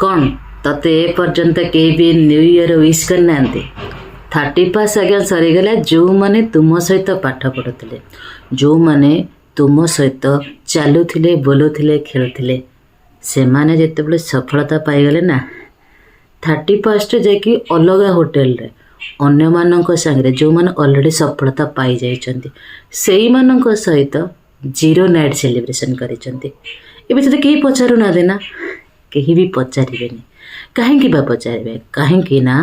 कौन तते ए पर्यंत के भी न्यू ईयर विश करना 31 आज्ञा सरीगला जो मैंने तुम सहित पाठ पढ़ुले जो मैंने तुम सहित चलुले बोलुले खेलुले से माने जिते सफलता पाईगले ना 31 जाकि अलग होटेल रे अन्य मानक संगे जो मैंने ऑलरेडी सफलता पाई जाइछन्ति सेही मानक सहित जीरो नाइट सेलिब्रेशन करिछन्ति एबे तो केही पचारु ना देना केही भी पचारिबेनी काहेकि बा पचारिबे काहेकि ना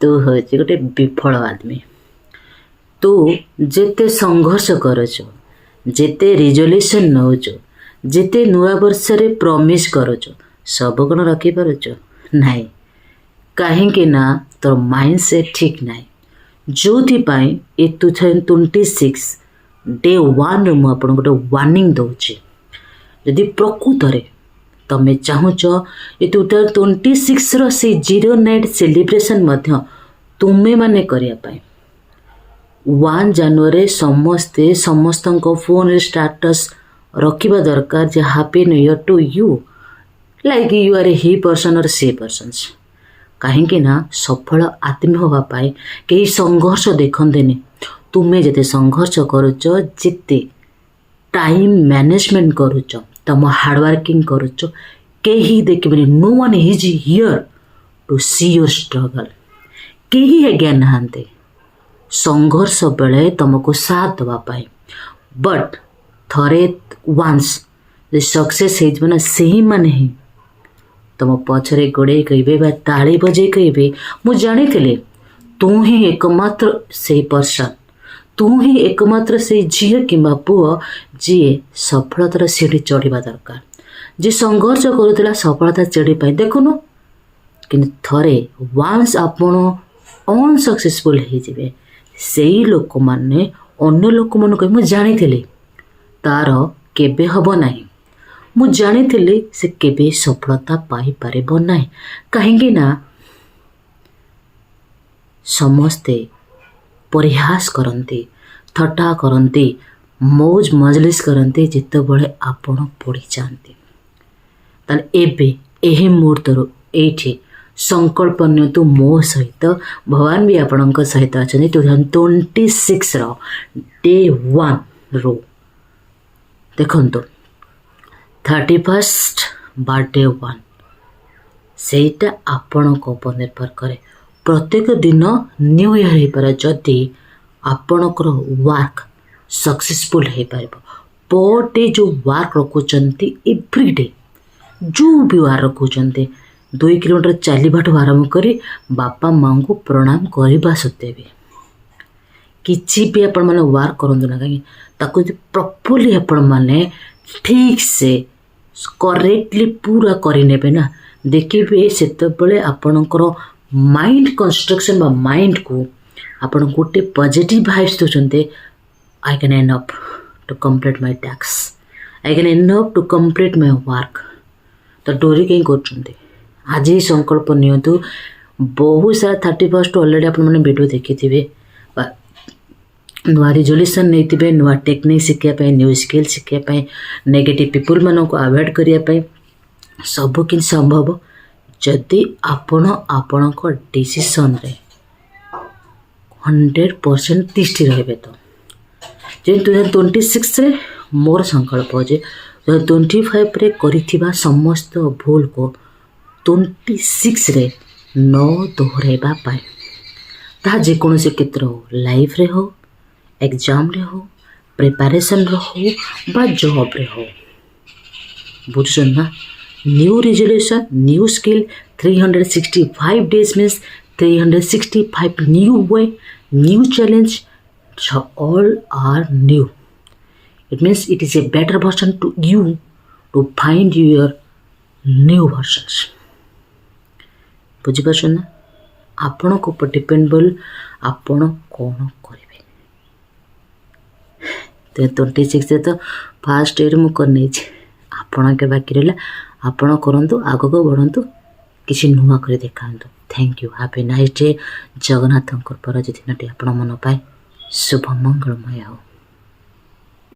तू होछि गोटे विफल आदमी तू जेते संघर्ष करूछु जेते रिजोल्यूशन नौछु जेते नुआ वर्ष रे प्रॉमिस करूछु सब गुण रखी पारुछु नाही काहेकि ना तोर माइंड से ठीक नाही जोथि पाई ए 2026 डे 1 रे मु आपन गोटे वार्निंग दउछि यदि प्रकृत रे तमे चाहुछ ए 2026 रो से जीरो नाइट सेलिब्रेशन मध्य तुमे माने करिया पाई 1 जनवरी समस्ते समस्तंको फोन रे स्टेटस रखिबा दरकार जे happy new year to you like you are a he person और सी पर्सन्स कहीं ना सफल आत्मी होगा कई संघर्ष देखते तुम्हें जिते संघर्ष करुच जिते टाइम मैनेजमेंट करुच तुम हार्डवर्किंग करुच कहीं देखिए no one is here to see your struggle कहीं आज्ञा नहांते संघर्ष बेले तुमको साथ देवाई बट थरे वंस सक्सेस हो से ही माने ही तुम पछरे गोड़े कहे ताली बजे कहे मु जानी तू ही एकमात्र से पर्सन तू ही एकमात्र से झील कि पुओ जी सफलतार सीढ़ी चढ़ा दरकार जी संघर्ष करूला सफलता सीढ़ी पाई देखुनु कि थरे वंस आपण अनसक्सेसफुल हो से लोक मैंने अन्य लोक मन कह मुझे जानी तार केबे हब नहीं मु जानी से केबे सफलता पाई पारिबो नहीं कहीं ना समस्ते परिहास करती थट्टा करती मौज मजलिस करती जिते बड़े आपण पड़ी जाती ताले एबे एही मुहूर्त एठी संकल्प नियंतु मो सहित भगवान भी आपण सहित अच्छा 2026 रो डे 1 रो देखंतु 31 बर्थडे 1 सेटा आपण को ऊपर निर्भर करे प्रत्येक दिन न्यू ईयर हो पारे जदि आपणकर वर्क सक्सेसफुल हो पार पर डे जो वर्क रखुंट एव्रीडे जो भी वर्क रखुंट 2 किलोमीटर चलवाठू आरंभ कर बापा माँ को प्रणाम करने सत्वे भी किसी भी आपण मैंने वर्क करूँ ना कहीं प्रॉपर्ली आपण मैंने ठीक से करेक्टली पूरा करने ना देखिए से आपणकर माइंड कंस्ट्रक्शन बा माइंड को आपण गोटे पॉजिटिव वाइब्स दौरान I can enough to complete my task I can enough to complete my work तो डोरी कहीं कर आज ही संकल्प नियंतु बहुत सारा 31 ऑलरेडी आपण मैंने वीडियो देखी थे नुआ रिजोल्यूशन नहीं नुआ टेक्निक शिखापी न्यू स्किल शिखापी नेगेटिव पीपुल मान को अवॉइड करने सब कि संभव जदि आपण आपण डिसीजन रे 100% तिष्ठि रहे तो जे 2026 रे मोर संकल्प जे 2025 रे करिथिबा समस्त भूल को 26 रे न दोहराइबा पाए ता जे कोनोसी क्षेत्र हो लाइफ रे हो एग्जाम रे हो प्रिपरेशन रे हो बा जॉब रे हो बुझछन ना new resolution new skill 365 days means 365 new way new challenge all are new it means it is a better version to you to find your new versions बुझी पाछन ना आपण को ऊपर डिपेंडेबल आपण कौन करेंगे तो 26 तो फास्ट ईयर मु करने आपण के बाकी रहा आपण करंतु आग को बढ़ंतु किसी नुआ कर देखांतु थैंक यू हैप्पी नाइट डे जगन्नाथ परज दिनटी आपण मन पाए शुभ मंगलमय हो।